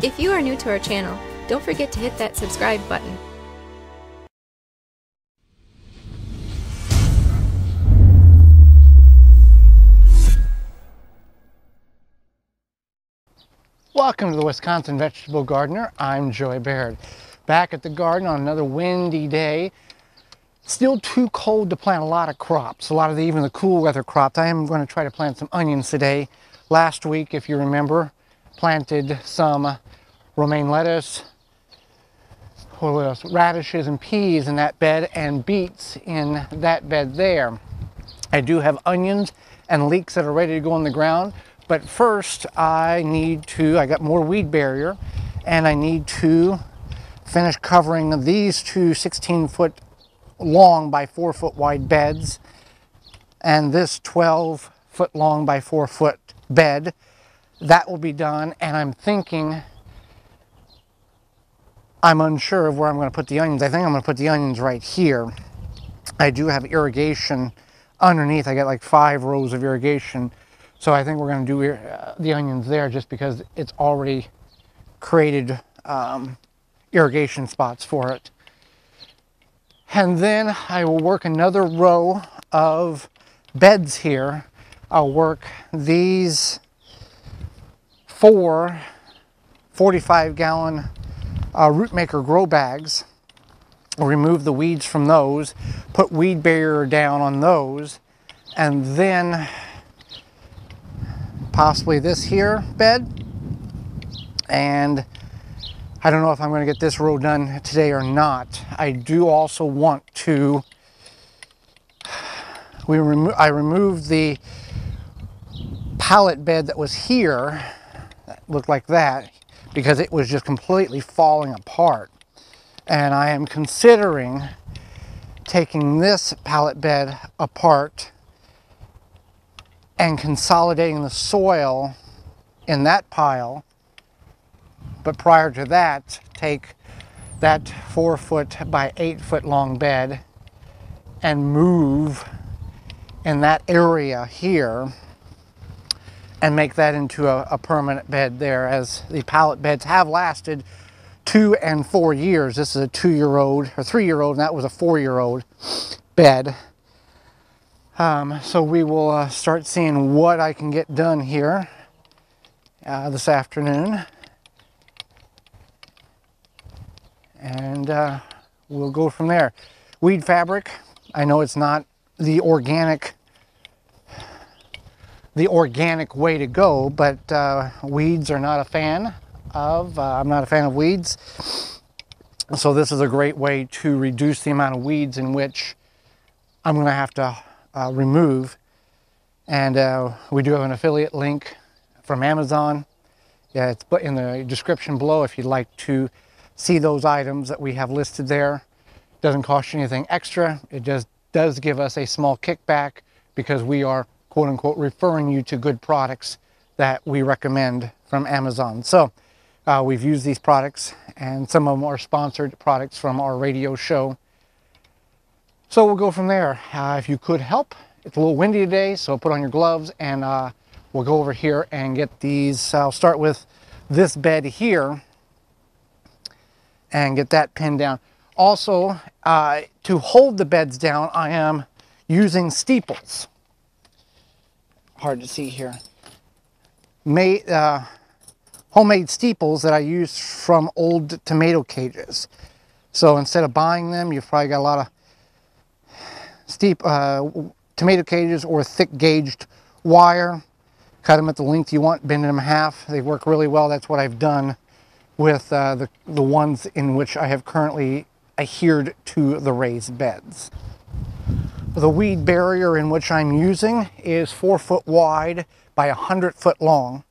If you are new to our channel, don't forget to hit that subscribe button. Welcome to the Wisconsin Vegetable Gardener. I'm Joey Baird. Back at the garden on another windy day. Still too cold to plant a lot of crops, even the cool weather crops. I am going to try to plant some onions today. Last week, if you remember, planted some romaine lettuce, what else? Radishes and peas in that bed, and beets in that bed there. I do have onions and leeks that are ready to go in the ground. But first, I got more weed barrier, and I need to finish covering these two 16-foot long by 4-foot wide beds, and this 12-foot long by 4-foot bed. That will be done, and I'm unsure of where I'm going to put the onions. I think I'm going to put the onions right here. I do have irrigation underneath. I got like 5 rows of irrigation. So I think we're going to do the onions there just because it's already created irrigation spots for it. And then I will work another row of beds here. I'll work these 4 45-gallon root maker grow bags. I'll remove the weeds from those, put weed barrier down on those, and then possibly this here bed. And I don't know if I'm going to get this row done today or not. I do also want to, I removed the pallet bed that was here, that looked like that, because it was just completely falling apart. And I am considering taking this pallet bed apart and consolidating the soil in that pile, but prior to that, take that 4-foot by 8-foot long bed and move in that area here and make that into a permanent bed there, as the pallet beds have lasted 2 and 4 years. This is a 2-year-old or 3-year-old, and that was a 4-year-old bed. So we will start seeing what I can get done here this afternoon. And we'll go from there. Weed fabric, I know it's not the organic way to go, but weeds are not a fan of, I'm not a fan of weeds. So this is a great way to reduce the amount of weeds in which I'm going to have to remove. And we do have an affiliate link from Amazon. Yeah, it's in the description below if you'd like to see those items that we have listed there. Doesn't cost you anything extra. It just does give us a small kickback because we are, quote unquote, referring you to good products that we recommend from Amazon. So we've used these products, and some of them are sponsored products from our radio show. So we'll go from there. If you could help, it's a little windy today, so put on your gloves, and we'll go over here and get these. I'll start with this bed here and get that pinned down. Also, to hold the beds down, I am using steeples. Hard to see here. Homemade steeples that I used from old tomato cages. So instead of buying them, you've probably got a lot of tomato cages or thick gauged wire. Cut them at the length you want, bend them in half. They work really well. That's what I've done with the ones in which I have currently adhered to the raised beds. The weed barrier in which I'm using is 4 foot wide by 100 foot long.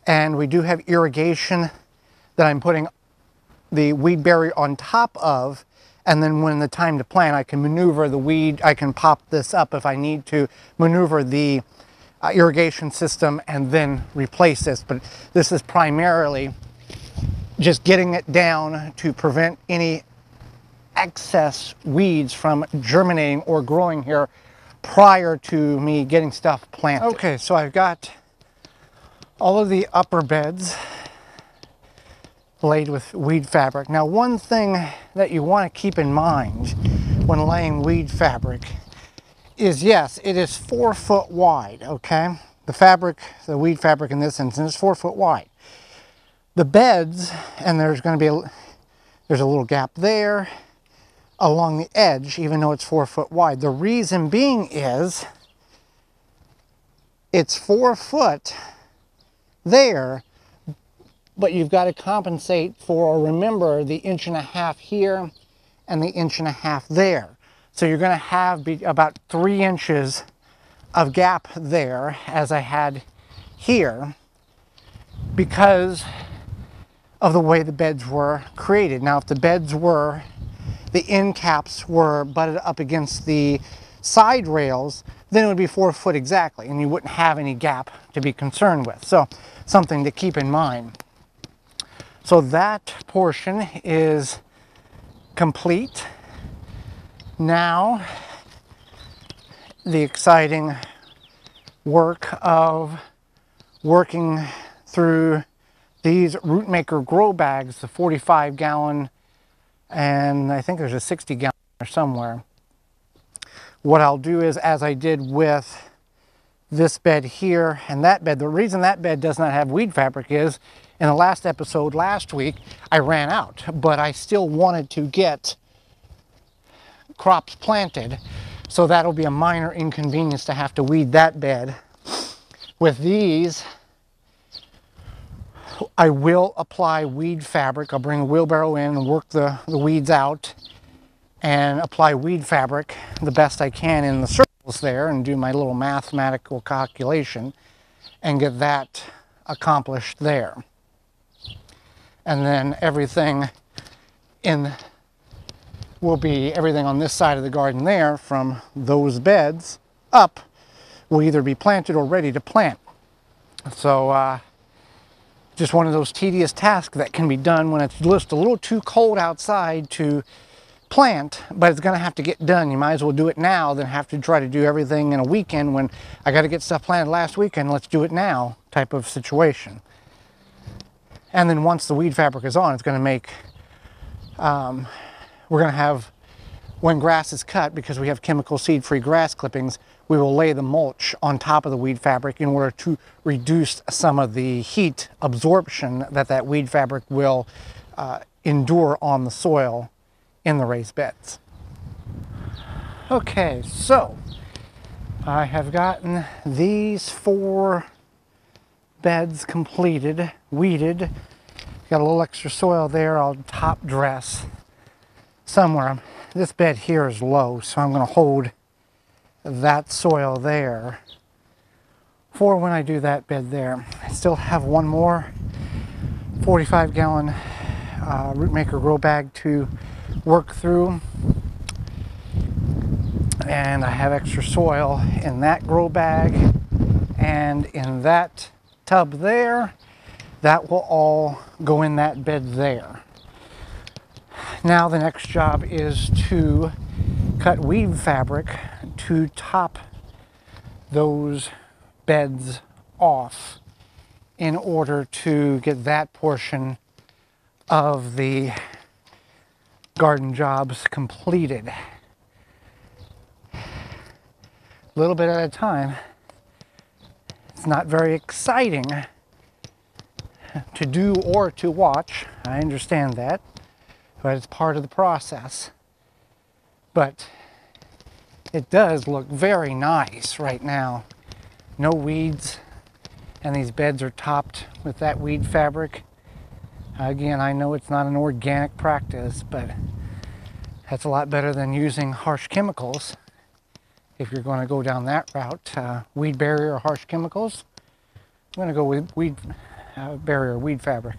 And we do have irrigation that I'm putting the weed barrier on top of. And then when the time to plant, I can maneuver the weed. I can pop this up if I need to maneuver the irrigation system and then replace this. But this is primarily just getting it down to prevent any excess weeds from germinating or growing here prior to me getting stuff planted. Okay, so I've got all of the upper beds laid with weed fabric. Now, one thing that you want to keep in mind when laying weed fabric is, yes, it is 4 foot wide, okay? The fabric, the weed fabric in this instance, is 4 foot wide. The beds, and there's going to be there's a little gap there along the edge, even though it's 4 foot wide. The reason being is it's 4 foot there, but you've got to compensate for, or remember, the 1.5 inches here and the 1.5 inches there. So you're going to have about 3 inches of gap there, as I had here, because of the way the beds were created. Now, if the beds were, the end caps were butted up against the side rails, then it would be 4 foot exactly, and you wouldn't have any gap to be concerned with. So, something to keep in mind. So that portion is complete. Now, the exciting work of working through these Rootmaker grow bags, the 45 gallon, and I think there's a 60 gallon or somewhere. What I'll do is, as I did with this bed here and that bed, the reason that bed does not have weed fabric is, in the last episode last week, I ran out, but I still wanted to get crops planted, so that'll be a minor inconvenience to have to weed that bed. With these, I will apply weed fabric. I'll bring a wheelbarrow in and work the weeds out and apply weed fabric the best I can in the circles there and do my little mathematical calculation and get that accomplished there. And then everything will be, everything on this side of the garden there from those beds up will either be planted or ready to plant. So just one of those tedious tasks that can be done when it's just a little too cold outside to plant, but it's going to have to get done. You might as well do it now than have to try to do everything in a weekend when I got to get stuff planted last weekend, let's do it now type of situation. And then once the weed fabric is on, it's going to make, we're going to have, when grass is cut, because we have chemical seed-free grass clippings, we will lay the mulch on top of the weed fabric in order to reduce some of the heat absorption that weed fabric will endure on the soil in the raised beds. Okay, so I have gotten these 4 beds completed, weeded. Got a little extra soil there. I'll top dress somewhere. This bed here is low, so I'm going to hold that soil there for when I do that bed there. I still have one more 45 gallon Rootmaker grow bag to work through, and I have extra soil in that grow bag and in that tub there. That will all go in that bed there. Now the next job is to cut weed fabric to top those beds off in order to get that portion of the garden jobs completed. A little bit at a time. It's not very exciting to do or to watch. I understand that, but it's part of the process. But it does look very nice right now. No weeds, and these beds are topped with that weed fabric. Again, I know it's not an organic practice, but that's a lot better than using harsh chemicals. If you're going to go down that route, weed barrier or harsh chemicals, I'm going to go with weed barrier, weed fabric.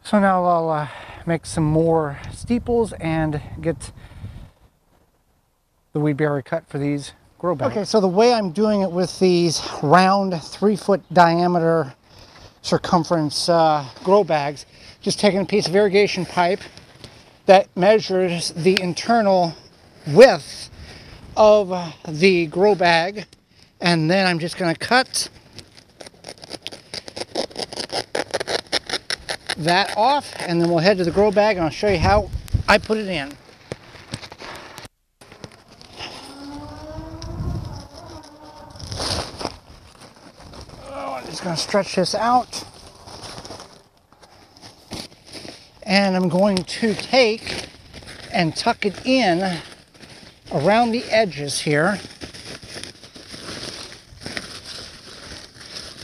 So now I'll make some more steeples and get the weed barrier cut for these grow bags. Okay, so the way I'm doing it with these round 3 foot diameter circumference grow bags, just taking a piece of irrigation pipe that measures the internal width of the grow bag, and then I'm just going to cut that off, and then we'll head to the grow bag and I'll show you how I put it in. Oh, I'm just going to stretch this out. And I'm going to take and tuck it in around the edges here,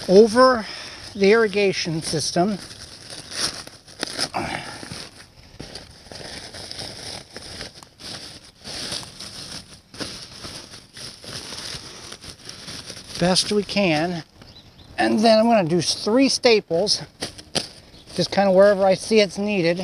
over the irrigation system. Best we can. And then I'm going to do 3 staples, just kind of wherever I see it's needed.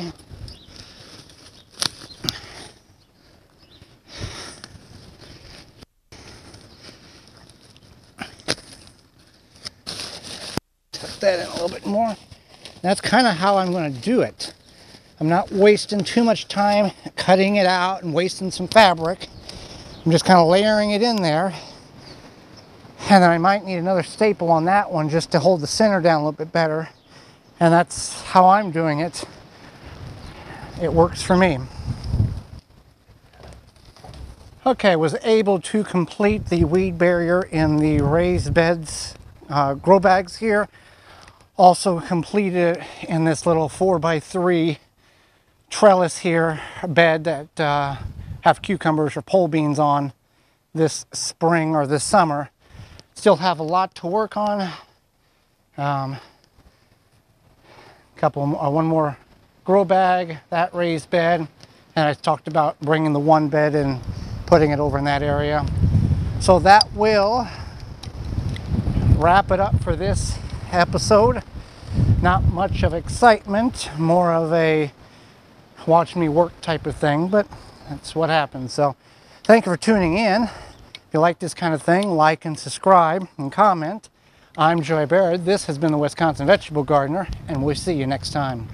Tuck that in a little bit more. That's kind of how I'm going to do it. I'm not wasting too much time cutting it out and wasting some fabric. I'm just kind of layering it in there. And then I might need another staple on that one just to hold the center down a little bit better. And that's how I'm doing it. It works for me. Okay, was able to complete the weed barrier in the raised beds, grow bags here. Also completed it in this little 4x3 trellis here, bed that have cucumbers or pole beans on this spring or this summer. Still have a lot to work on. One more grow bag, that raised bed, and I talked about bringing the one bed and putting it over in that area. So that will wrap it up for this episode. Not much of excitement, more of a watch me work type of thing, but that's what happens. So thank you for tuning in. If you like this kind of thing, like and subscribe and comment. I'm Joy Baird. This has been the Wisconsin Vegetable Gardener, and we'll see you next time.